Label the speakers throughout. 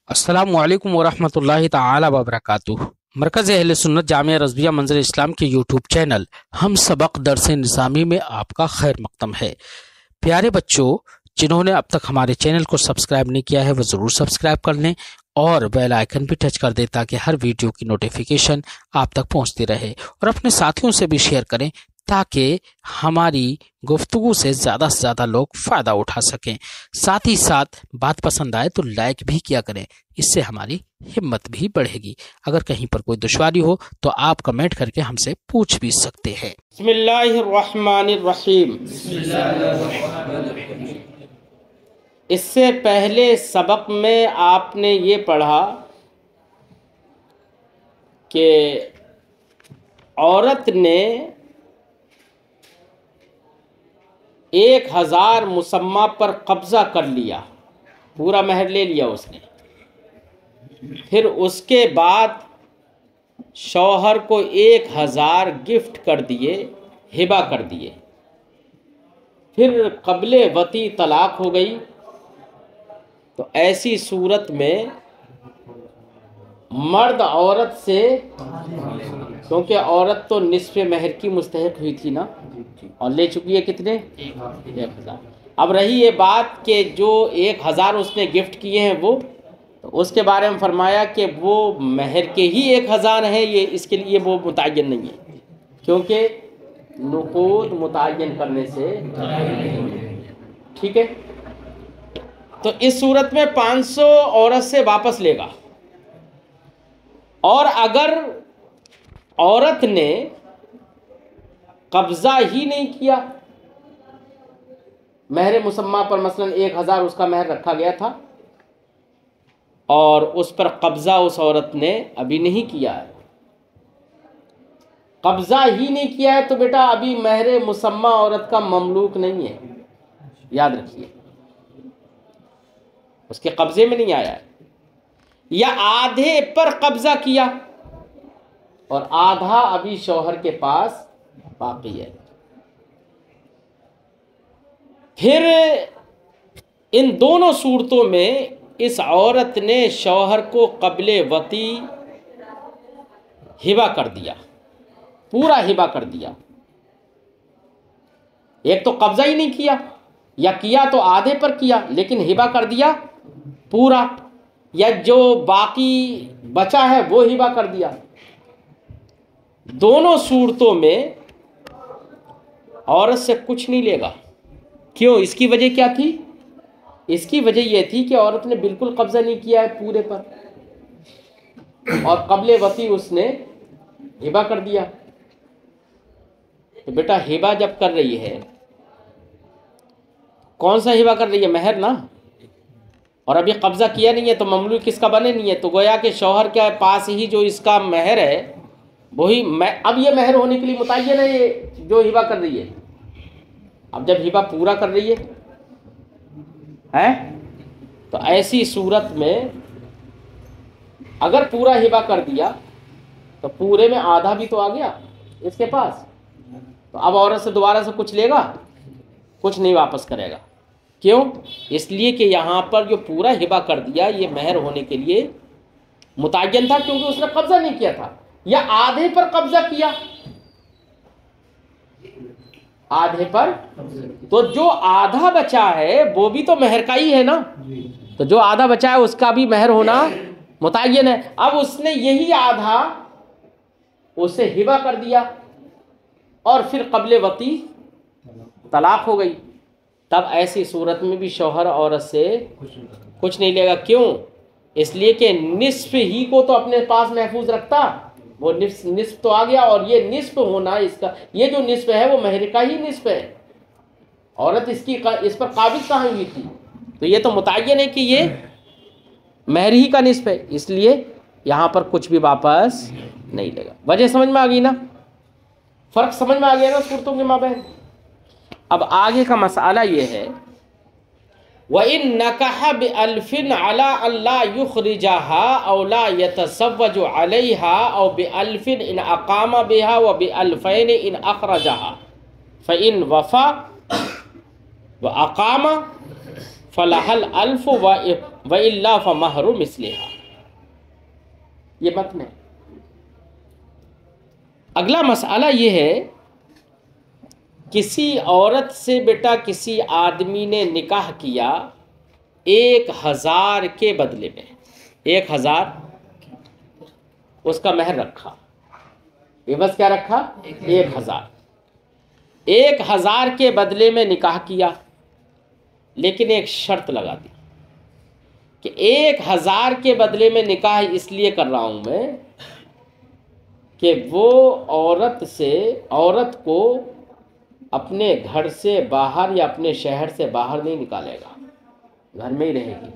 Speaker 1: अस्सलामुअलैकुम वरहमतुल्लाहि ताला वबरकातुह। मरकज़ अहले सुन्नत जामिया रज़विया मंज़िल इस्लाम के यूट्यूब चैनल हम सबक दरस निज़ामी में आपका खैर मक़दम है। प्यारे बच्चों, जिन्होंने अब तक हमारे चैनल को सब्सक्राइब नहीं किया है वह ज़रूर सब्सक्राइब कर लें और बेल आइकन भी टच कर दें ताकि हर वीडियो की नोटिफिकेशन आप तक पहुंचती रहे, और अपने साथियों से भी शेयर करें ताकि हमारी गुफ्तगू से ज़्यादा लोग फ़ायदा उठा सकें। साथ ही साथ बात पसंद आए तो लाइक भी किया करें, इससे हमारी हिम्मत भी बढ़ेगी। अगर कहीं पर कोई दुश्वारी हो तो आप कमेंट करके हमसे पूछ भी सकते हैं।
Speaker 2: बिस्मिल्लाहिर्रहमानिर्रहीम। इससे पहले सबक में आपने ये पढ़ा कि औरत ने 1000 मुसम्मा पर कब्ज़ा कर लिया, पूरा महर ले लिया उसने। फिर उसके बाद शौहर को 1000 गिफ्ट कर दिए, हिबा कर दिए। फिर क़ब्ले वती तलाक हो गई। तो ऐसी सूरत में मर्द औरत से, क्योंकि औरत तो निस्फ़ महर की मुस्तहिक हुई थी ना, और ले चुकी है कितने? 1000। अब रही ये बात कि जो 1000 उसने गिफ्ट किए हैं वो, तो उसके बारे में फरमाया कि वो महर के ही 1000 हैं, ये इसके लिए वो मुतय्यन नहीं है, क्योंकि नुकूद मुतय्यन करने से, ठीक है। तो इस सूरत में 500 औरत से वापस लेगा। और अगर औरत ने कब्ज़ा ही नहीं किया महर मुसम्मा पर, मसलन 1000 उसका महर रखा गया था और उस पर कब्ज़ा उस औरत ने अभी नहीं किया है, कब्ज़ा ही नहीं किया है, तो बेटा अभी महर मुसम्मा औरत का ममलूक नहीं है, याद रखिए, उसके कब्ज़े में नहीं आया है। या आधे पर कब्ज़ा किया और आधा अभी शौहर के पास बाकी है। फिर इन दोनों सूरतों में इस औरत ने शौहर को क़ब्ले वती हिबा कर दिया, पूरा हिबा कर दिया। एक तो कब्ज़ा ही नहीं किया, या किया तो आधे पर किया, लेकिन हिबा कर दिया पूरा, या जो बाकी बचा है वो हिबा कर दिया। दोनों सूरतों में औरत से कुछ नहीं लेगा। क्यों? इसकी वजह क्या थी? इसकी वजह यह थी कि औरत ने बिल्कुल कब्जा नहीं किया है पूरे पर, और क़ब्ले वती उसने हिबा कर दिया। तो बेटा हिबा जब कर रही है, कौन सा हिबा कर रही है? महर ना, और अभी कब्जा किया नहीं है, तो ममलूक किसका बने नहीं है, तो गोया के शौहर के पास ही जो इसका महर है वही अब ये महर होने के लिए मुतय्यन है, ये जो हिबा कर रही है। अब जब हिबा पूरा कर रही है तो ऐसी सूरत में अगर पूरा हिबा कर दिया तो पूरे में आधा भी तो आ गया इसके पास। तो अब औरत से दोबारा से कुछ लेगा? कुछ नहीं वापस करेगा। क्यों? इसलिए कि यहाँ पर जो पूरा हिबा कर दिया ये महर होने के लिए मुतय्यन था, क्योंकि उसने कब्जा नहीं किया था। या आधे पर कब्जा किया, आधे पर, तो जो आधा बचा है वो भी तो महर का ही है ना, तो जो आधा बचा है उसका भी महर होना मुतय्यन है। अब उसने यही आधा उसे हिबा कर दिया और फिर क़ब्ले वती तलाक हो गई। तब ऐसी सूरत में भी शौहर औरत से कुछ नहीं लेगा। क्यों? इसलिए कि निस्फ ही को तो अपने पास महफूज रखता, वो निस्फ तो आ गया, और ये निस्फ होना, इसका ये जो निस्फ है वो महर का ही निस्फ है। औरत इस पर काबिल कहाँ हुई थी? तो ये तो मुतय्यन है कि ये महर ही का निस्फ है, इसलिए यहाँ पर कुछ भी वापस नहीं लेगा। वजह समझ में आ गई ना? फ़र्क समझ में आ गया ना सूरतों के माबैन? अब आगे का मसाला ये है, व इन नकाह बिअल्फिन अला अल्ला युखरिजहा औ ला यतसव्वजु अलैहा औ बिअल्फिन इन अकामा बिहा व बिअल्फैन इन अखरजहा फ़इन वफ़ा व अकामा फ़लहल अल्फ व व इल्ला फमहरु मिस्लिहा। ये मतन है। अगला मसला ये है, किसी औरत से बेटा किसी आदमी ने निकाह किया 1000 के बदले में, 1000 उसका महर रखा, एवज क्या रखा? 1000। 1000 के बदले में निकाह किया, लेकिन एक शर्त लगा दी कि 1000 के बदले में निकाह इसलिए कर रहा हूं मैं कि वो औरत को अपने घर से बाहर या अपने शहर से बाहर नहीं निकालेगा, घर में ही रहेगी।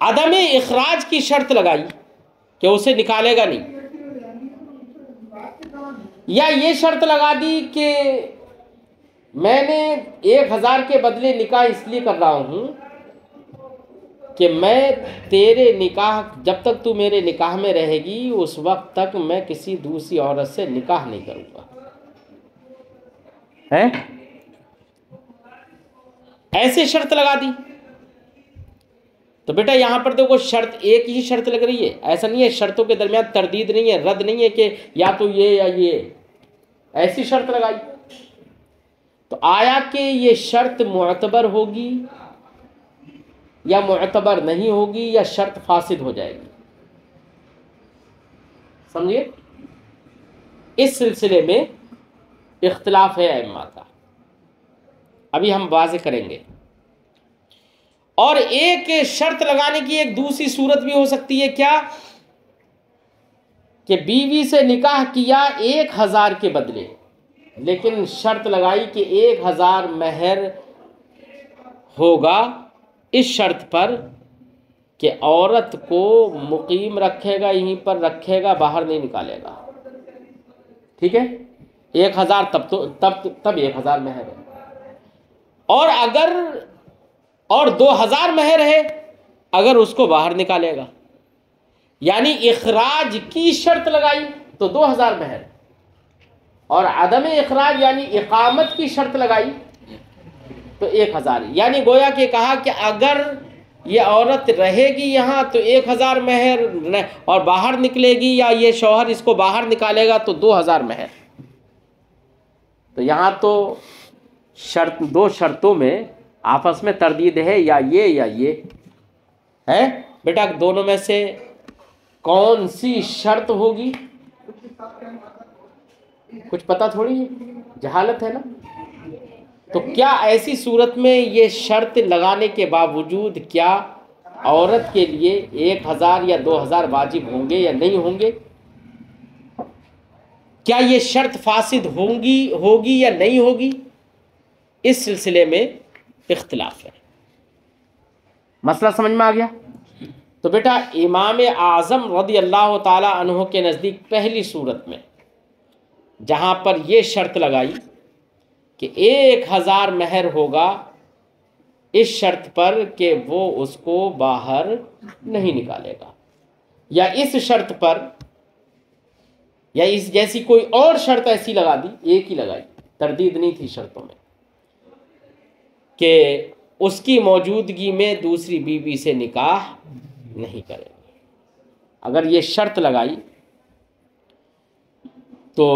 Speaker 2: अदम इखराज की शर्त लगाई कि उसे निकालेगा नहीं, या ये शर्त लगा दी कि मैंने 1000 के बदले निकाह इसलिए कर रहा हूं कि मैं तेरे निकाह, जब तक तू मेरे निकाह में रहेगी उस वक्त तक मैं किसी दूसरी औरत से निकाह नहीं करूंगा, है? ऐसे शर्त लगा दी। तो बेटा यहां पर देखो शर्त, एक ही शर्त लग रही है, ऐसा नहीं है शर्तों के दरमियान तरदीद नहीं है, रद्द नहीं है कि या तो ये या ये, ऐसी शर्त लगाई। तो आया कि ये शर्त मुअतबर होगी या मुअतबर नहीं होगी, या शर्त फासिद हो जाएगी, समझिए? इस सिलसिले में इख्तिलाफ है अइम्मा का, अभी हम वाज़ेह करेंगे। और एक शर्त लगाने की एक दूसरी सूरत भी हो सकती है, क्या? कि बीवी से निकाह किया 1000 के बदले, लेकिन शर्त लगाई कि 1000 महर होगा इस शर्त पर कि औरत को मुकीम रखेगा, यहीं पर रखेगा, बाहर नहीं निकालेगा। ठीक है, 1000 तब 1000 महर है। और अगर 2000 महर है अगर उसको बाहर निकालेगा, यानी इखराज की शर्त लगाई तो 2000 महर, और अदम इखराज यानी इकामत की शर्त लगाई तो 1000। यानी गोया के कहा कि अगर ये औरत रहेगी यहाँ तो 1000 महर, और बाहर निकलेगी या ये शौहर इसको बाहर निकालेगा तो 2000 महर। तो यहाँ तो शर्त, दो शर्तों में आपस में तरदीद है, या ये है। बेटा दोनों में से कौन सी शर्त होगी? कुछ पता थोड़ी है, जहालत है ना। तो क्या ऐसी सूरत में ये शर्त लगाने के बावजूद क्या औरत के लिए 1000 या 2000 वाजिब होंगे या नहीं होंगे? क्या ये शर्त फासिद होगी या नहीं होगी? इस सिलसिले में इख्तिलाफ है। मसला समझ में आ गया? तो बेटा इमाम आज़म रज़ी अल्लाह ताला अन्हु के नज़दीक पहली सूरत में जहाँ पर ये शर्त लगाई कि 1000 महर होगा, इस शर्त पर कि वो उसको बाहर नहीं निकालेगा, या इस शर्त पर, या इस जैसी कोई और शर्त ऐसी लगा दी, एक ही लगाई, तरदीद नहीं थी शर्तों में, कि उसकी मौजूदगी में दूसरी बीवी से निकाह नहीं करेगी। अगर ये शर्त लगाई तो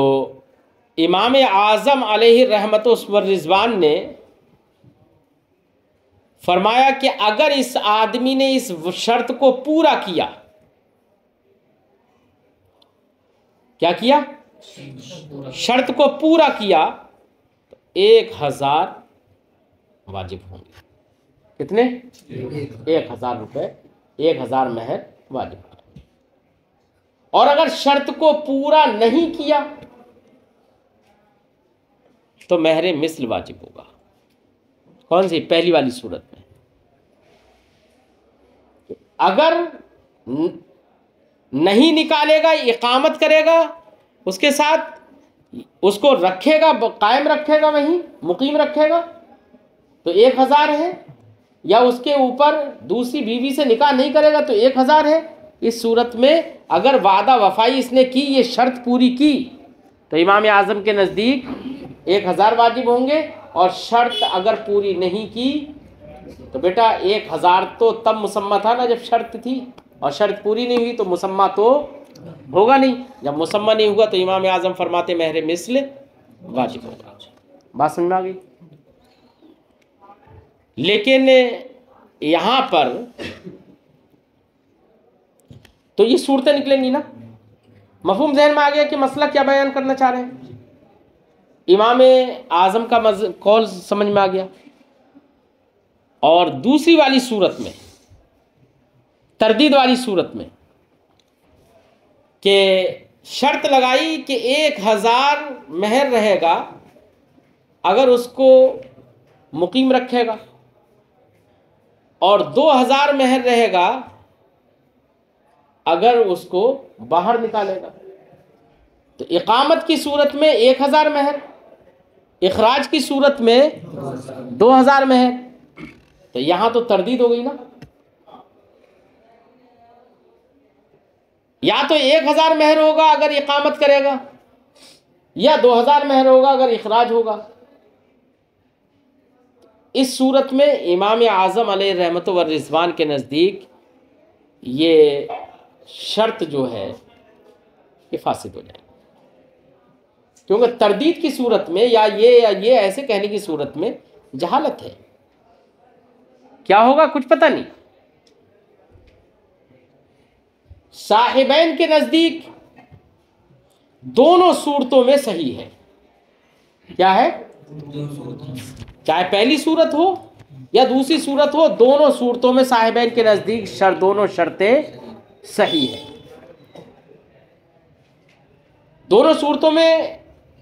Speaker 2: इमाम आज़म अलैहि रहमत व रिज़वान ने फरमाया कि अगर इस आदमी ने इस शर्त को पूरा किया, क्या किया? शर्त को पूरा किया तो 1000 वाजिब होंगे। कितने? 1000 रुपए, 1000 महर वाजिब। और अगर शर्त को पूरा नहीं किया तो महरे मिस्ल वाजिब होगा। कौन सी? पहली वाली सूरत में। अगर नहीं निकालेगा, इकामत करेगा, उसके साथ उसको रखेगा, कायम रखेगा, वहीं मुकीम रखेगा तो 1000 है, या उसके ऊपर दूसरी बीवी से निकाह नहीं करेगा तो 1000 है। इस सूरत में अगर वादा वफाई इसने की, ये शर्त पूरी की, तो इमाम आज़म के नज़दीक 1000 वाजिब होंगे, और शर्त अगर पूरी नहीं की तो बेटा 1000 तो तब मुसम्मा था ना जब शर्त थी, और शर्त पूरी नहीं हुई तो मुसम्मा तो होगा नहीं। जब मुसम्मा नहीं हुआ तो इमाम आजम फरमाते महर मिस्ल वाजिब होगा। बात समझ में आ गई? लेकिन यहां पर तो ये सूरतें निकलेंगी ना। मफहूम ज़हन में आ गया कि मसला क्या बयान करना चाह रहे हैं? इमाम आजम का कौल समझ में आ गया। और दूसरी वाली सूरत में, तरदीद वाली सूरत में, कि शर्त लगाई कि 1000 महर रहेगा अगर उसको मुकीम रखेगा, और 2000 महर रहेगा अगर उसको बाहर निकालेगा। तो इकामत की सूरत में 1000 महर, इखराज की सूरत में 2000 महर। तो यहां तो तरदीद हो गई ना। या तो 1000 महर होगा अगर इकामत करेगा, या 2000 महर होगा अगर इखराज होगा। इस सूरत में इमाम आज़म अलैहि रहमत व रिज़वान के नज़दीक ये शर्त जो है ये फासिद हो जाएगी, क्योंकि तरदीद की सूरत में या ये ऐसे कहने की सूरत में जहालत है। क्या होगा कुछ पता नहीं। साहिबैन के नज़दीक दोनों सूरतों में सही है। क्या है? चाहे पहली सूरत हो या दूसरी सूरत हो, दोनों सूरतों में साहिबैन के नज़दीक दोनों शर्तें सही है। दोनों सूरतों में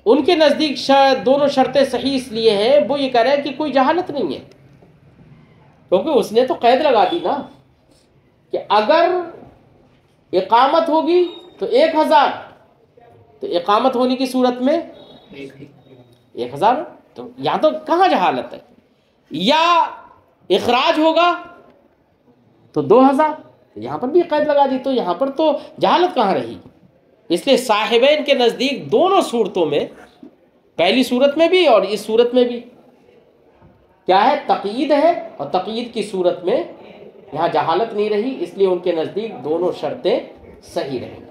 Speaker 2: उनके नज़दीक दोनों शर्तें सही इसलिए हैं, वो ये कह रहे हैं कि कोई जहालत नहीं है, क्योंकि उसने तो कैद लगा दी ना कि अगर इकामत होगी तो 1000, तो इकामत होने की सूरत में 1000। तो यहाँ तो कहाँ जहालत है? या इखराज होगा तो 2000, यहाँ पर भी कैद लगा दी, तो यहाँ पर तो जहालत कहाँ रही? इसलिए साहिबैन के नज़दीक दोनों सूरतों में, पहली सूरत में भी और इस सूरत में भी क्या है? तक़यीद है, और तक़यीद की सूरत में यहाँ जहालत नहीं रही, इसलिए उनके नज़दीक दोनों शर्तें सही रहेंगी।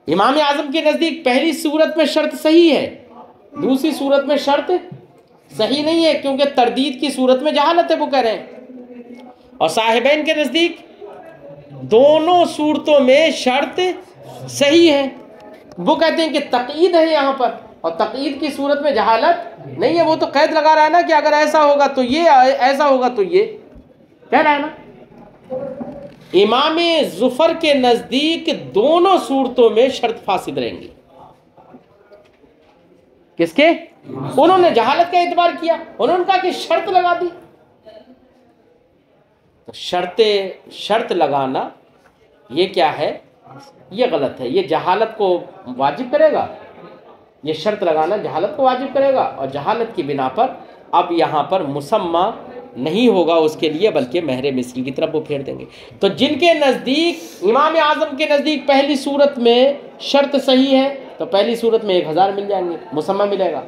Speaker 2: इमाम आज़म के नज़दीक पहली सूरत में शर्त सही है, दूसरी सूरत में शर्त सही नहीं है, क्योंकि तरदीद की सूरत में जहालत है, वो कह रहे हैं। और साहिबैन के नज़दीक दोनों सूरतों में शर्त सही है, वो कहते हैं कि तक़यीद है यहाँ पर, और तक़यीद की सूरत में जहालत नहीं है। वो तो कैद लगा रहा है ना कि अगर ऐसा होगा तो ये, ऐसा होगा तो ये, कह रहा है ना। इमाम ज़ुफ़र के नज़दीक दोनों सूरतों में शर्त फासिद रहेंगी। किसके? उन्होंने जहालत का एतबार किया, उन्होंने कहा कि शर्त लगा दी। तो शर्त लगाना ये क्या है? ये गलत है। ये जहालत को वाजिब करेगा, ये शर्त लगाना जहालत को वाजिब करेगा, और जहालत की बिना पर अब यहाँ पर मुसम्मा नहीं होगा उसके लिए, बल्कि महर मिस्ल की तरफ वो फेर देंगे। तो जिनके नज़दीक, इमाम आज़म के नज़दीक पहली सूरत में शर्त सही है, तो पहली सूरत में 1000 मिल जाएंगे, मुसम्मा मिलेगा।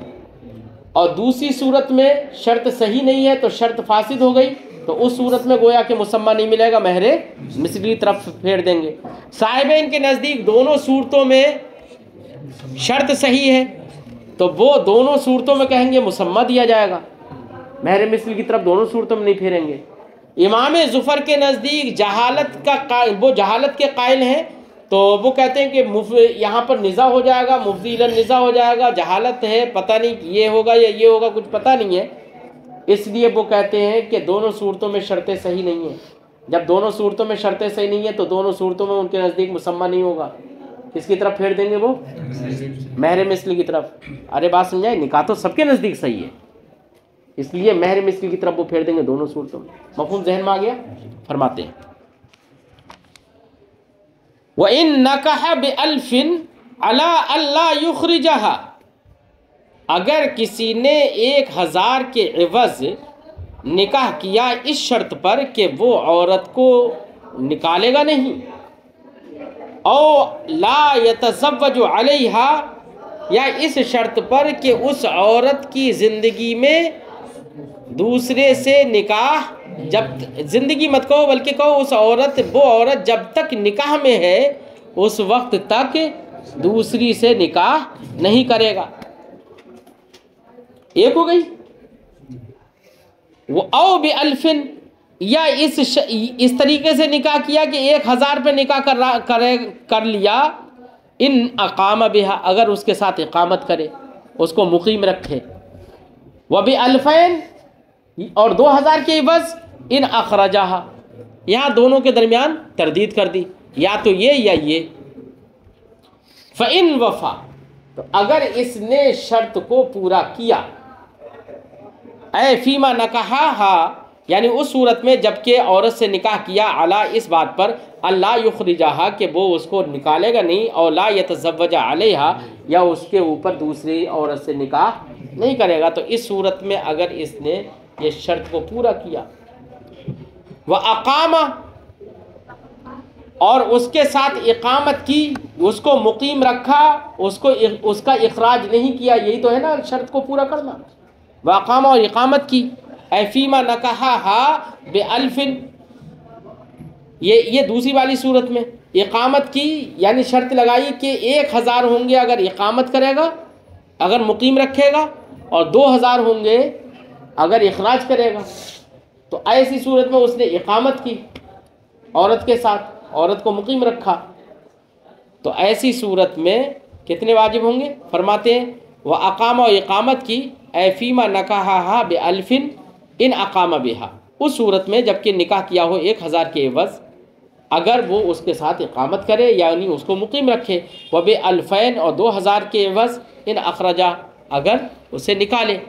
Speaker 2: और दूसरी सूरत में शर्त सही नहीं है तो शर्त फासिद हो गई, तो उस सूरत में गोया कि मुसम्मा नहीं मिलेगा, महरे मिस्ल की तरफ फेर देंगे। साहिबैन के नज़दीक दोनों सूरतों में शर्त सही है, तो वो दोनों सूरतों में कहेंगे मुसम्मा दिया जाएगा, महरे मिस्ल की तरफ दोनों सूरतों में नहीं फेरेंगे। इमाम ज़ुफ़र के नज़दीक जहालत का वो जहालत के कायल हैं, तो वो कहते हैं कि यहाँ पर निज़ा हो जाएगा, मुफ़्ज़ीलन निज़ा हो जाएगा, जहालत है, पता नहीं ये होगा या ये होगा, कुछ पता नहीं है। इसलिए वो कहते हैं कि दोनों सूरतों में शर्तें सही नहीं हैं। जब दोनों सूरतों में शर्तें सही नहीं है तो दोनों सूरतों में उनके नज़दीक मुसम्मा नहीं होगा। किसकी तरफ फेर देंगे वो? महर मिस्ल की तरफ। अरे बात समझाए? निकाह तो सबके नज़दीक सही है, इसलिए महर मिस्ल की तरफ वो फेर देंगे दोनों सूरतों में। मफ़हूम ज़हन में आ गया? फरमाते हैं व इन नकाह बिअल्फिन अला अल्ला युखरिजहा, अगर किसी ने 1000 के एवज़ निकाह किया इस शर्त पर कि वो औरत को निकालेगा नहीं, और ला यतज़व्वजु अलैहा, या इस शर्त पर कि उस औरत की ज़िंदगी में दूसरे से निकाह, जब जिंदगी मत कहो बल्कि कहो वो औरत जब तक निकाह में है उस वक्त तक दूसरी से निकाह नहीं करेगा। एक हो गई। वो औ बि अल्फिन, या इस तरीके से निकाह किया कि 1000 पे निकाह कर लिया, इन अकाम बिहा, अगर उसके साथ इकामत करे, उसको मुकीम रखे। वह भी अल्फैन, और 2000 के बस, इन अखरजाहा, यहाँ दोनों के दरमियान तरदीद कर दी, या तो ये या ये। फ़इन वफ़ा, तो अगर इसने शर्त को पूरा किया, ऐ फीमा नकाहा हा, यानी उस सूरत में जबकि औरत से निकाह किया, अला इस बात पर, अल्लाह युखरिजाहा, कि वो उसको निकालेगा नहीं, और ला यतज़व्वजा अलैहा, या उसके ऊपर दूसरी औरत से निकाह नहीं करेगा। तो इस सूरत में अगर इसने ये शर्त को पूरा किया, वह अकामा, और उसके साथ इकामत की, उसको मुकीम रखा, उसका इखराज नहीं किया, यही तो है ना शर्त को पूरा करना। वह अकामा, और इकामत की, ऐफीमा नकाहा हा बे अल्फिन, ये दूसरी वाली सूरत में इकामत की, यानी शर्त लगाई कि 1000 होंगे अगर इकामत करेगा, अगर मुकीम रखेगा, और 2000 होंगे अगर इखराज करेगा। तो ऐसी सूरत में उसने इकामत की औरत के साथ, औरत को मुकीम रखा, तो ऐसी सूरत में कितने वाजिब होंगे? फरमाते हैं वह अकामा, और इकामत की, ऐफीमा नकाहा बे अल्फिन इन अकामा बिहा, उस सूरत में जबकि निकाह किया हो 1000 के एवज, अगर वो उसके साथ इकामत करे यानी उसको मुकीम रखे। वह बे अल्फैन, और 2000 के एवज, इन अखरजा, अगर उसे निकाले।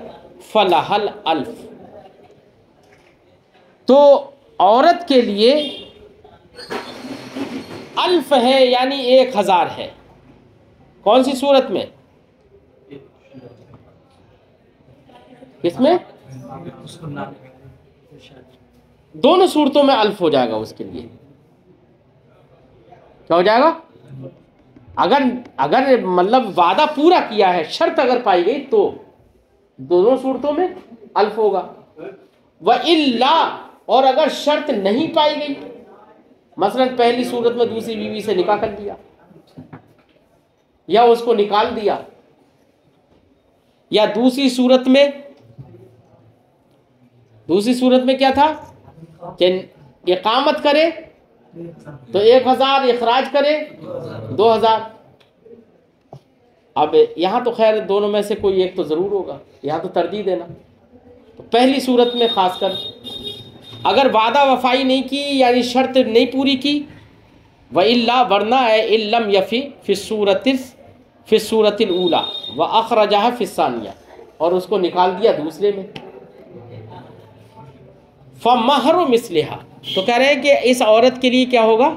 Speaker 2: फलाहल अल्फ, तो औरत के लिए अल्फ है यानी 1000 है। कौन सी सूरत में? किसमें? दोनों सूरतों में अल्फ हो जाएगा उसके लिए। क्या हो जाएगा? अगर मतलब वादा पूरा किया है, शर्त अगर पाई गई तो दोनों सूरतों में अल्फ होगा। व इल्ला, और अगर शर्त नहीं पाई गई, मसलन पहली सूरत में दूसरी बीवी से निकाह कर दिया, या उसको निकाल दिया, या दूसरी सूरत में क्या था कि इकामत करे तो 1000, इखराज करे 2000। अब यहाँ तो खैर दोनों में से कोई एक तो ज़रूर होगा, यहाँ तो तरदीद है ना। तो पहली सूरत में ख़ासकर अगर वादा वफाई नहीं की यानी शर्त नहीं पूरी की, व इल्ला, वरना है इल्लम यफ़ी फ़िस्सूरतिल ऊला व अखरजहा फ़िस्सानिया, और उसको निकाल दिया दूसरे में। फ़महरु मिस्लिहा, तो कह रहे हैं कि इस औरत के लिए क्या होगा?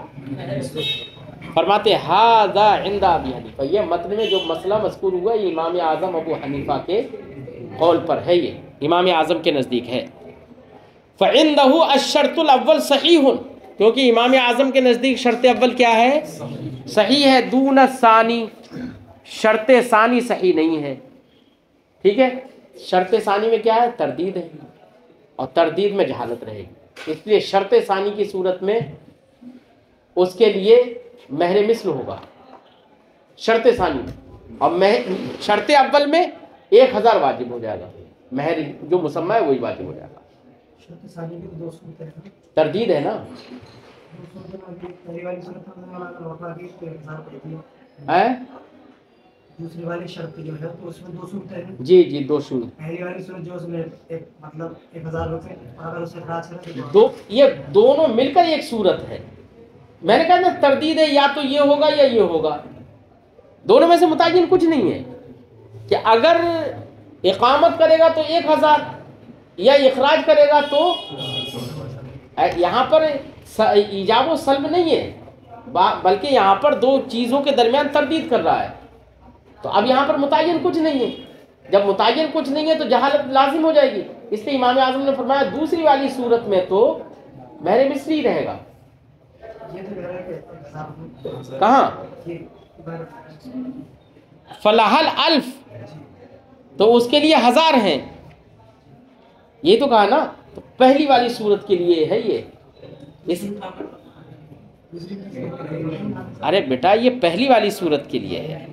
Speaker 2: फरमाते हाज़ा इंदा अबी हनीफा, ये मतन में जो मसला मज़कूर हुआ ये इमाम आज़म अबू हनीफा के कौल पर है, ये इमाम आज़म के नज़दीक है। फ़इंदहु अश्शर्तुल अव्वल सहीहुन, क्योंकि इमाम आज़म के नज़दीक शर्त अव्वल क्या है? सही है। दून सानी, शर्त सानी सही नहीं है। ठीक है, शर्त सानी में क्या है? तरदीद है, और तरदीद में जहालत रहेगी, इसलिए शर्त सानी की सूरत में उसके लिए महर मिस्ल होगा शर्त सानी में, और शर्त अव्वल में 1000 वाजिब हो जाएगा, महर जो मुसम्मा है वही वाजिब हो जाएगा। तरदीद है ना,
Speaker 3: दूसरी वाली शर्त जो है तो उसमें 2 सूरतें हैं।
Speaker 2: जी जी, 2 सूरत।
Speaker 3: पहली वाली सूरत जो उसमें एक मतलब 1000 रुपये, अगर उसे खराज करें
Speaker 2: तो ये दोनों मिलकर एक सूरत है। मैंने कहा ना तरदीद है, या तो ये होगा या ये होगा, दोनों में से मुतायिन कुछ नहीं है कि अगर इकामत करेगा तो 1000 या इखराज करेगा तो, यहाँ पर ईजाब व सल्ब नहीं है, बल्कि यहाँ पर 2 चीज़ों के दरमियान तरदीद कर रहा है। तो अब यहाँ पर मुतायिन कुछ नहीं है, जब मुतायिन कुछ नहीं है तो जहालत लाजिम हो जाएगी। इसलिए इमाम आज़म ने फरमाया दूसरी वाली सूरत में तो महर मिस्ली रहेगा। कहाँ? फलाहल अल्फ, तो उसके लिए 1000 हैं। ये तो कहा ना, तो पहली वाली सूरत के लिए है ये इस, अरे बेटा ये पहली वाली सूरत के लिए है,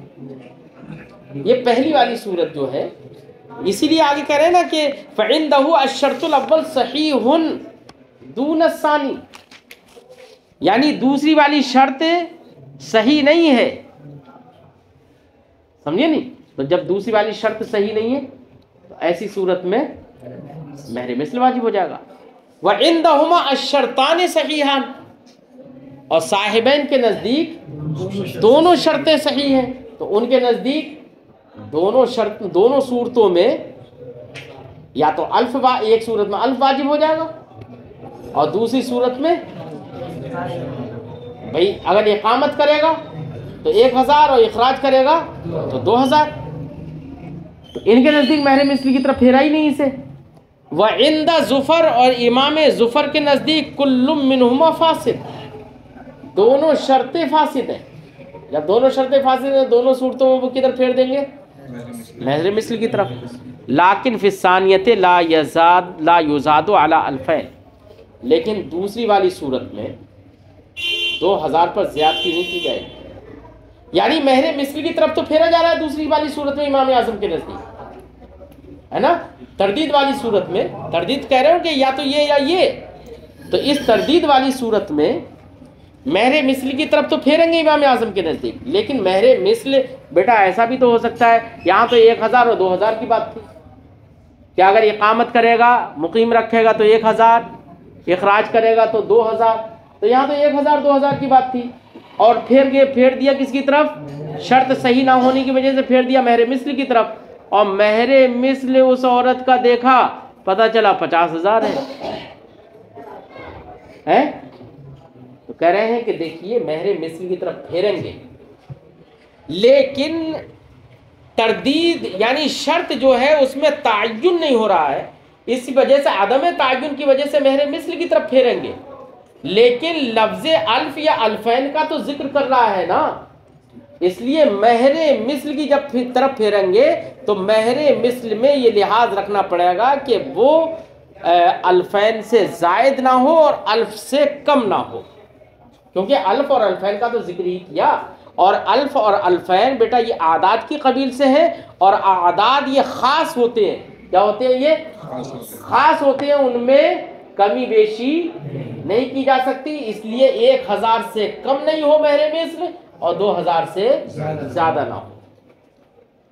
Speaker 2: ये पहली वाली सूरत जो है, इसीलिए आगे कह रहे हैं ना कि फ़इंदहु अश्शर्तुल अव्वल सहीहुन दून सानी, यानी दूसरी वाली शर्त सही नहीं है, समझे नहीं। तो जब दूसरी वाली शर्त सही नहीं है तो ऐसी सूरत में महर मिस्ल वाजिब हो जाएगा। व इंदहुमा अश्शर्तान सहीहान, और साहिबैन के नज़दीक दोनों शर्तें सही हैं, तो उनके नज़दीक दोनों सूरतों में या तो एक सूरत में अल्फ वाजिब हो जाएगा और दूसरी सूरत में भाई अगर इकामत करेगा तो 1000 और इखराज करेगा तो 2000, तो इनके नज़दीक महर मिस्ल की तरफ फेरा ही नहीं इसे। व इंदा जुफर, और इमाम जुफर के नज़दीक कुल्लुम मिनहुमा फासिद, दोनों शर्तें फासिद हैं। जब दोनों शर्तें फासिद हैं दोनों सूरतों में वो किधर फेर देंगे, महर मिस्ल की तरफ। लाकिन फिस्सानियत ला युज़ादु अला अल्फैन, लेकिन दूसरी वाली सूरत में 2000 पर ज्यादती नहीं की जाएगी, यानी महर मिस्ल की तरफ तो फेरा जा रहा है दूसरी वाली सूरत में इमाम आज़म के नज़दीक, है ना। तरदीद वाली सूरत में, तरदीद कह रहे हो कि या तो ये या ये, तो इस तरदीद वाली सूरत में महर मिस्ल की तरफ तो फेरेंगे इमाम आज़म के नज़दीक, लेकिन महर मिस्ल बेटा ऐसा भी तो हो सकता है, यहाँ तो 1000 और 2000 की बात थी कि अगर इकामत करेगा मुकीम रखेगा तो 1000, इखराज करेगा तो 2000, तो यहाँ तो 1000 2000 की बात थी, और फेर दिया किसकी तरफ, शर्त सही ना होने की वजह से फेर दिया महर मिस्ल की तरफ, और महर मिस्ल उस औरत का देखा पता चला 50,000 है? तो कह रहे हैं कि देखिए महर मिस्ल की तरफ फेरेंगे, लेकिन तरदीद यानी शर्त जो है उसमें तायुन नहीं हो रहा है, इसी वजह से अदम तायुन की वजह से महर मिस्ल की तरफ फेरेंगे, लेकिन लफ्ज़ अल्फ या अल्फैन का तो जिक्र कर रहा है ना, इसलिए महर मिस्ल की जब तरफ फेरेंगे तो महर मिस्ल में ये लिहाज रखना पड़ेगा कि वो अल्फैन से जायद ना हो और अल्फ से कम ना हो, क्योंकि अल्फ और अल्फैन का तो जिक्र ही किया, और अल्फ और अल्फैन बेटा ये आदाद की कबील से है, और आदाद ये ख़ास होते हैं, क्या होते हैं, ये ख़ास होते हैं, उनमें कमी बेशी नहीं की जा सकती, इसलिए 1000 से कम नहीं हो महर मिस्ल और 2000 से ज़्यादा ना हो।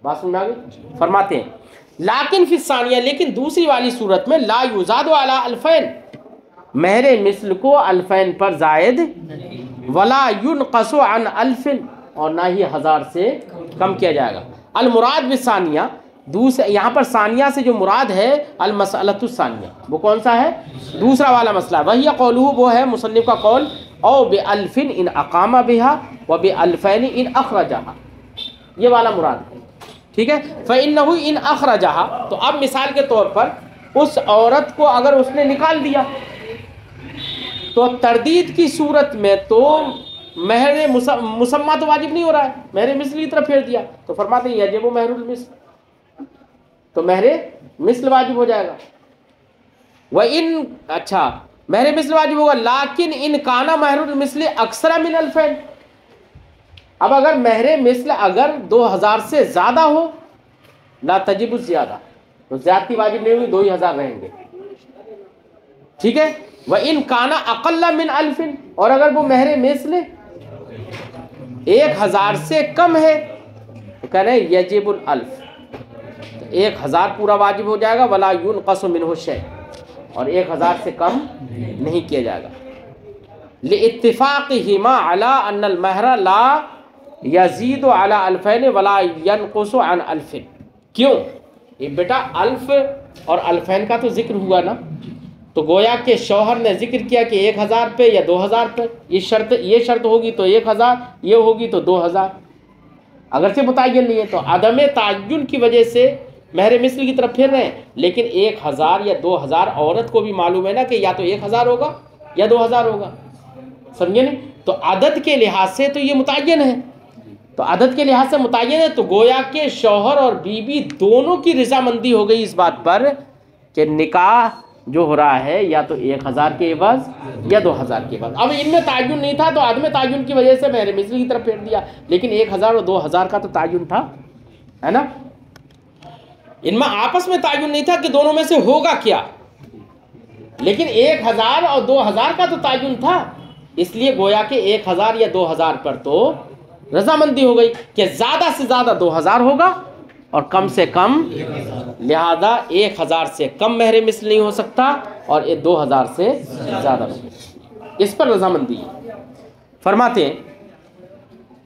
Speaker 2: बात समझ आ गई। फरमाते हैं लाकिन फिस्सानिया, लेकिन दूसरी वाली सूरत में ला युज़ादु अला अल्फैन, महर मिस्ल को अल्फैन पर जायद, वला युनक़सु अन अल्फिन, और ना ही 1000 से कम किया जाएगा। अल मुराद बिसानिया, दूसरे यहाँ पर सानिया से जो मुराद है अल मसअलतु सानिया, वो कौन सा है, दूसरा वाला मसला, वही कौलुहु, वो है मुसन्निफ का कौल, औ बे अल्फिन इन अकामा बिहा व बे अल्फैन इन अखरजहा, ये वाला मुराद है, ठीक है। फ़इन्नहु इन अखरजहा, तो अब मिसाल के तौर पर उस औरत को अगर उसने निकाल दिया तो तरदीद की सूरत में तो महर मुसम्मा तो वाजिब नहीं हो रहा है, महर मिस्ल की तरफ फेर दिया, तो फरमाते हैं यजिबु महरुल मिस्ल, तो महर मिस्ल वाजिब हो जाएगा। वह इन, अच्छा महर मिस्ल वाजिब होगा, लाकिन इन काना महरुल मिस्ल अक्सर मिन अल्फैन, अब अगर महर मिस्ल अगर 2000 से ज़्यादा हो, ला तजिबु ज़्यादा, तो ज़्यादती वाजिब नहीं होगी, 2000 रहेंगे, ठीक है। वह इन काना अक़ल्ला मिन अल्फिन, और अगर वो महर मिस्ल 1000 से कम है तो कह रहे हैं यजिबुल अल्फ, 1000 पूरा वाजिब हो जाएगा, वला युनक़सु मिन्हु शै, और 1000 से कम नहीं किया जाएगा। लिइत्तिफ़ाक़िहिमा अला अन्नल महर ला यज़ीदु अला अल्फैन वला यनक़ुसु अन अल्फिन, क्यों, ये बेटा अल्फ और अल्फैन का तो जिक्र हुआ ना, तो गोया के शौहर ने जिक्र किया कि 1000 पे या 2000 पे, ये शर्त होगी तो 1000, ये होगी तो 2000, अगर से मुतय्यन नहीं है तो अदम तायुन की वजह से महर मिस्ल की तरफ फिर रहे हैं, लेकिन 1000 या 2000 औरत को भी मालूम है ना कि या तो 1000 होगा या 2000 होगा, समझे नहीं। तो अदद के लिहाज से तो ये मुतय्यन है, तो अदद के लिहाज से मुतय्यन है, तो गोया के शौहर और बीवी दोनों की रजामंदी हो गई इस बात पर कि निकाह जो हो रहा है या तो 1000 के एवज या 2000 के एवज। अब इनमें तायुन नहीं था तो आदम तायुन की वजह से महर मिस्ल की तरफ फेर दिया, लेकिन 1000 और 2000 का तो तायुन था, है ना। इनमें आपस में तायुन नहीं था कि दोनों में से होगा क्या, लेकिन 1000 और 2000 का तो तायुन था, इसलिए गोया के 1000 या 2000 पर तो रजामंदी हो गई कि ज़्यादा से ज़्यादा 2000 होगा और कम से कम, लिहाजा 1000 से कम महर मिस्ल नहीं हो सकता और ये 2000 से ज़्यादा, इस पर रजामंदी है। फरमाते हैं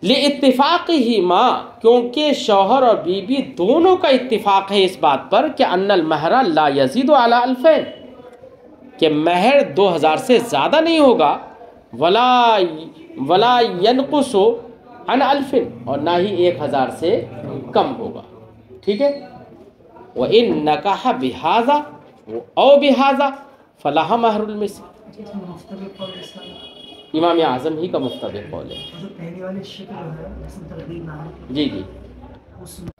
Speaker 2: ले इत्तिफाक ही माँ, क्योंकि शौहर और बीवी दोनों का इत्तिफाक है इस बात पर कि अन्नल महरा ला यजीदु अला अल्फैन, कि महर 2000 से ज़्यादा नहीं होगा, वला यनकुसु अन अल्फिन, और ना ही 1000 से कम होगा। ठीक है। व इन नकाह बिहाजा औ बिहाजा फलाह महरुल मिस्ल, इमाम आज़म ही का मुफ्तदिर कौल है।
Speaker 3: जो पहली वाली शिक्ल है जिसमें तरदीद ना है,
Speaker 2: जी जी।
Speaker 3: उसमें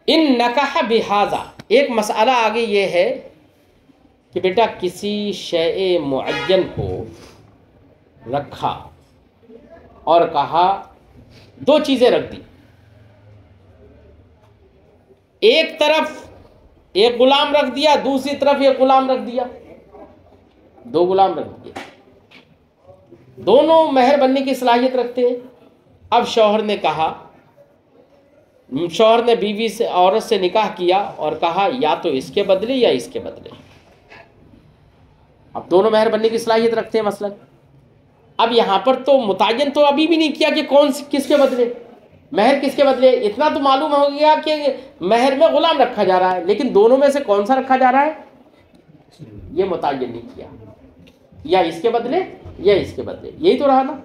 Speaker 2: इन नकाह बिहाजा, एक मसला आगे ये है कि बेटा किसी शय मुअय्यन को रखा और कहा, दो चीज़ें रख दी, एक तरफ एक गुलाम रख दिया, दूसरी तरफ एक गुलाम रख दिया, दो गुलाम रख दिए, दोनों महर बनने की सलाहियत रखते हैं। अब शौहर ने कहा, शौहर ने बीवी से, औरत से निकाह किया और कहा या तो इसके बदले या इसके बदले। अब दोनों महर बनने की सलाहियत रखते हैं मसलन। अब यहाँ पर तो मुतय्यन तो अभी भी नहीं किया कि कौन किसके बदले, महर किसके बदले, इतना तो मालूम हो गया कि महर में गुलाम रखा जा रहा है, लेकिन दोनों में से कौन सा रखा जा रहा है ये मुतय्यन नहीं किया, या इसके बदले या इसके बदले, यही तो रहा ना।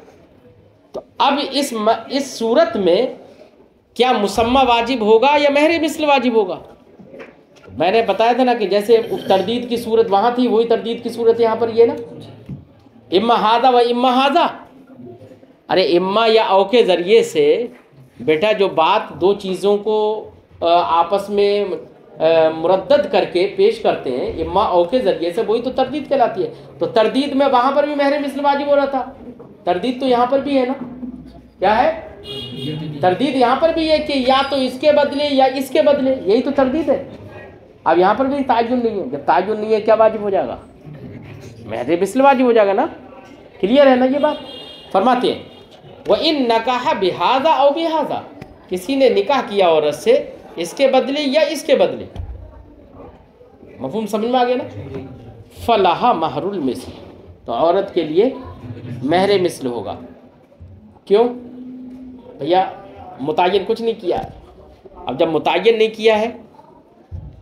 Speaker 2: तो अब इस सूरत में क्या मुसम्मा वाजिब होगा या महर मिस्ल वाजिब होगा। मैंने बताया था ना कि जैसे तरदीद की सूरत वहाँ थी, वही तरदीद की सूरत यहाँ पर ये ना, इम्मा हादा व इम्मा हादा। अरे इम्मा या औ के ज़रिए से बेटा जो बात दो चीज़ों को आपस में मुरद्दद करके पेश करते हैं, इम्मा औ के ज़रिए से, वही तो तरदीद कहलाती है। तो तरदीद में वहाँ पर भी महर मिस्ल वाजिब हो रहा था, तरदीद तो यहाँ पर भी है ना। क्या है तरदीद? यहाँ पर भी है कि या तो इसके बदले या इसके बदले, यही तो तरदीद है। अब यहाँ पर भी ताजुन नहीं है, जब ताजुन नहीं है क्या वाजिब हो जाएगा, महर मिस्ल वाजिब हो जाएगा ना। क्लियर है ना ये बात। फरमाते हैं वह इन नकाह बिहाजा और बिहाजा, किसी ने निकाह किया औरत से इसके बदले या इसके बदले, मफहूम समझ में आ गया ना। फलाहा महरुल मिस्ल, तो औरत के लिए महर मिस्ल होगा। क्यों भैया? मुतय्यन कुछ नहीं किया है। अब जब मुतय्यन नहीं किया है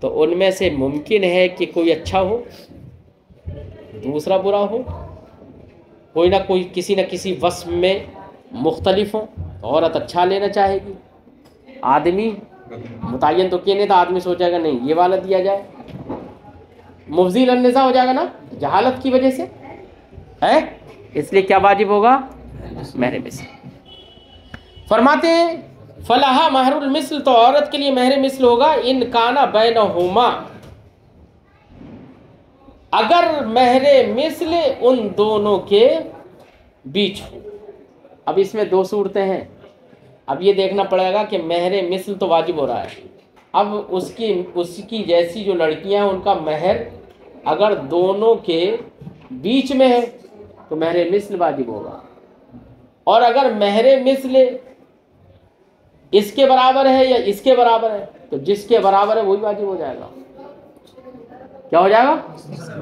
Speaker 2: तो उनमें से मुमकिन है कि कोई अच्छा हो, दूसरा बुरा हो, कोई ना कोई किसी न किसी वस्फ में मुख्तलिफ हो। तो औरत अच्छा लेना चाहेगी, आदमी मुतय्यन तो किए नहीं था, आदमी सोचेगा नहीं ये वाला दिया जाए, मुफ्ज़िल अन्निसा हो जाएगा ना जहालत की वजह से है। इसलिए क्या वाजिब होगा? महर मिस्ल। फरमाते हैं फलाहा महरुल मिस्ल, तो औरत के लिए महर मिस्ल होगा इन काना बैनहुमा, अगर महर मिस्ल उन दोनों के बीच हो। अब इसमें दो सूरतें हैं। अब ये देखना पड़ेगा कि महर मिस्ल तो वाजिब हो रहा है, अब उसकी जैसी जो लड़कियां हैं उनका महर अगर दोनों के बीच में है तो महर मिस्ल वाजिब होगा, और अगर महर मिस्ल इसके बराबर है या इसके बराबर है तो जिसके बराबर है वही वाजिब हो जाएगा। क्या हो जाएगा?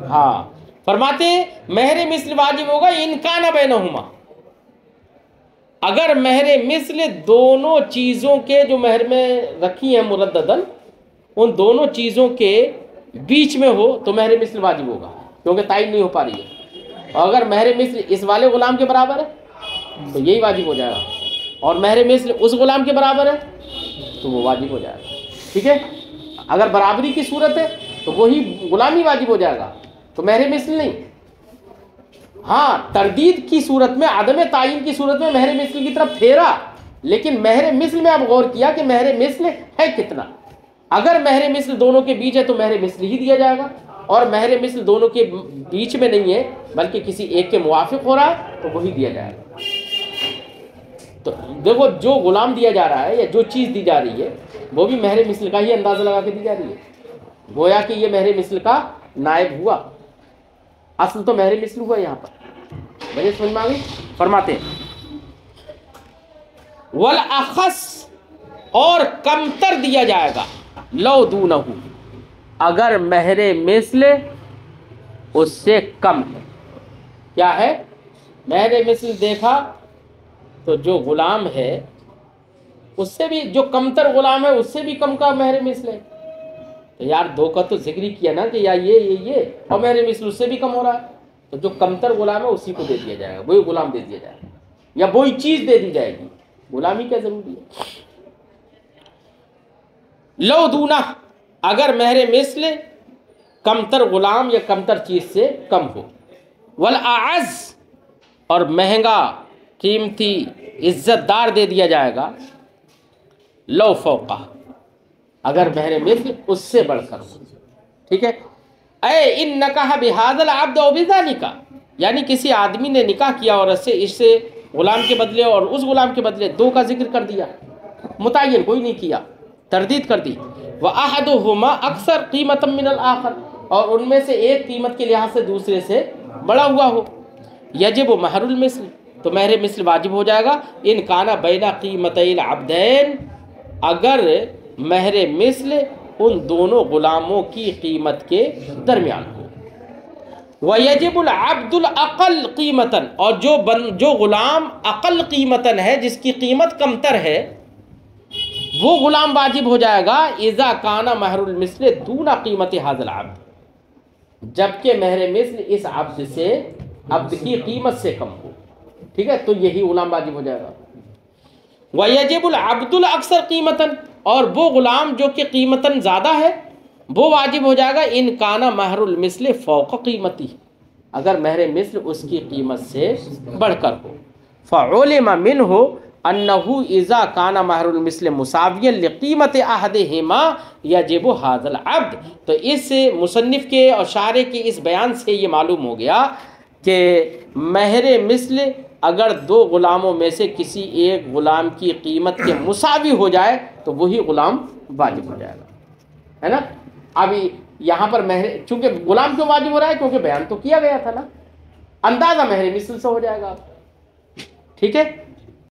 Speaker 2: हाँ, फरमाते महर मिस्ल वाजिब होगा इनका न बैनहुमा, अगर महर मिस्ल दोनों चीज़ों के जो महर में रखी है मुरद्ददन, उन दोनों चीज़ों के बीच में हो तो महर मिस्ल वाजिब होगा, क्योंकि तायीन नहीं हो पा रही है। और अगर महर मिस्ल इस वाले गुलाम के बराबर है तो यही वाजिब हो जाएगा, और महर मिस्ल उस गुलाम के बराबर है तो वो वाजिब हो जाएगा। ठीक है। अगर बराबरी की सूरत है तो वही गुलाम ही वाजिब हो जाएगा, तो महर मिस्ल नहीं। हाँ, तरदीद की सूरत में, आदम तायीन की सूरत में महर मिस्ल की तरफ फेरा, लेकिन महर मिस्ल में अब गौर किया कि महर मिस्ल है कितना। अगर महर मिस्ल दोनों के बीच है तो महर मिस्ल ही दिया जाएगा, और महर मिस्ल दोनों के बीच में नहीं है बल्कि किसी एक के मुवाफिक हो रहा है तो वही दिया जाएगा। तो देखो, जो गुलाम दिया जा रहा है या जो चीज़ दी जा रही है वो भी महर मिस्ल का ही अंदाज़ा लगा के दी जा रही है, गोया कि ये महर मिस्ल का नायब हुआ, असल तो महर मिस्ल हुआ यहाँ पर। मुझे समझ में आ गई? फरमाते हैं वल अखस, और कमतर दिया जाएगा, लौ दूनहु, अगर महरे मिस्ल उससे कम है। क्या है? महरे मिस्ल देखा तो जो गुलाम है उससे भी, जो कमतर गुलाम है उससे भी कम का महरे मिस्ल है। तो यार दो का तो जिक्र ही किया ना कि यार ये और महरे मिस्ल उससे भी कम हो रहा है, तो जो कमतर गुलाम है उसी को दे दिया जाएगा, वही गुलाम दे दिया जाएगा या वही चीज दे दी जाएगी। गुलामी क्या जरूरी है? लो दूना, अगर महरे मिस्ल कमतर गुलाम या कमतर चीज से कम हो। वल आज़, और महंगा कीमती इज्जतदार दे दिया जाएगा, लो फौका, अगर महरे मिस्ल उससे बढ़कर हो। ठीक है? ऐ इन नकाह बिहादल अब्द औ बिज़ालिका, यानी किसी आदमी ने निकाह किया औरत से, इससे गुलाम के बदले और उस गुलाम के बदले दो का जिक्र कर दिया, मुतय्यन कोई नहीं किया, तरदीद कर दी। व अहदुहुमा अक्सर कीमतम मिनल आखर, और उनमें से एक कीमत के लिहाज से दूसरे से बड़ा हुआ हो। यजिब महरुल मिस्ल, तो महर मिस्ल वाजिब हो जाएगा। इन काना बैना कीमतैल अब्दैन, अगर महर मिस्ल उन दोनों गुलामों की कीमत के दरमियान हो। वयजिबुल अब्दुल अक़ल कीमतन, और जो गुलाम अक़ल कीमतन है, जिसकी कीमत कमतर है, वो गुलाम वाजिब हो जाएगा। इज़ा काना महरुल मिस्ल दूना कीमत हाज़िल अब्द, जबकि महर मिस्ल इस अब्द से, अब्द की कीमत से कम हो। ठीक है? तो यही गुलाम वाजिब हो जाएगा। वयजिबुल अब्दुल अक्सर कीमतन, और वो गुलाम जो कि कीमतन ज़्यादा है वो वाजिब हो जाएगा। इन काना महरुल मिस्ल फ़ौक़ कीमती, अगर महर मिस्ल उसकी कीमत से बढ़कर हो। फ़उलिमा मिन्हु अन्नहु इज़ा काना महरुल मिस्ल मुसावियन लिक़ीमत अहदिहिमा यजिबु हाज़ल अब्द। तो इस मुसन्निफ़ के और शारे के इस बयान से ये मालूम हो गया कि महर मिस्ल अगर दो गुलामों में से किसी एक गुलाम की कीमत के मुसावी हो जाए तो वही गुलाम वाजिब हो जाएगा, है ना। अभी यहाँ पर महर, चूंकि गुलाम क्यों वाजिब हो रहा है? क्योंकि बयान तो किया गया था ना, अंदाजा महर मिस्ल से हो जाएगा। ठीक है?